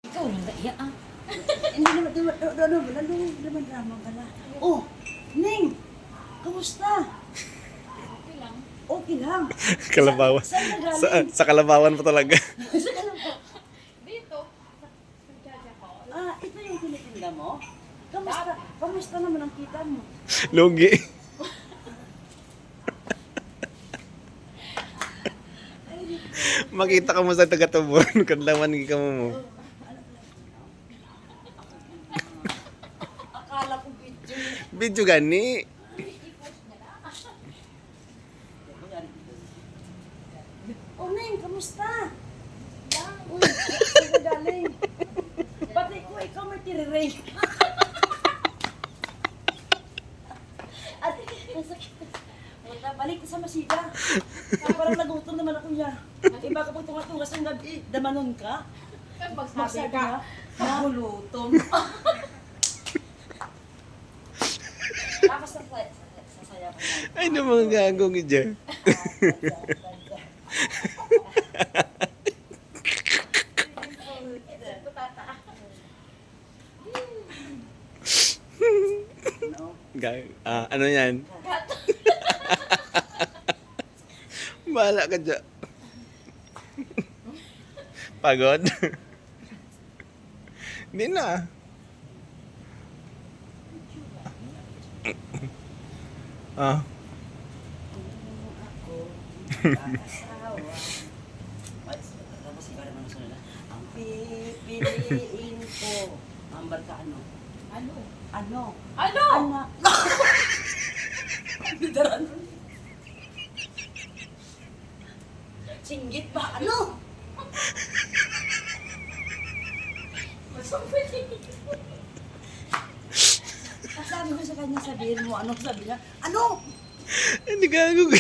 Ikaw lang iya ah. Hindi naman drama pala. Oh, Ning! Kamusta? Okay lang. Okay lang. Kalabawan. Saan ka galing? Sa Kalabawan pa talaga. Sa Kalabaw. Dito. Nagjaja ko. Ito yung tinitinda mo? Kamusta? Kamusta naman ang kita mo? Lugi. Makita ka mo sa taga-tubon. Kadlaman ka mo. Akala ko video. Video gani. Oh, Ning! Kamusta? Uy, saan ka galing? Pati ko, ikaw may tiriray. At, masakit. Balik sa Masiga. Parang nagutom naman ako niya. Iba ka po tunga-tunga sa gabi. Damanon ka? Magsasag ka. Magulutom. Tapos sasaya ko na. Ay, no mga gagong dyan. Ano yan? Bahala ka dyan. Pagod? Hindi na. Ah. Ang pipiliin ko. Ambar ka ano? Ano? Ano? Ano? Anak. Bidaran mo. Singgit ba? Ano? Sabi ko sa kanya, sabihin mo, ano sabi niya? Ano? Hindi gagong.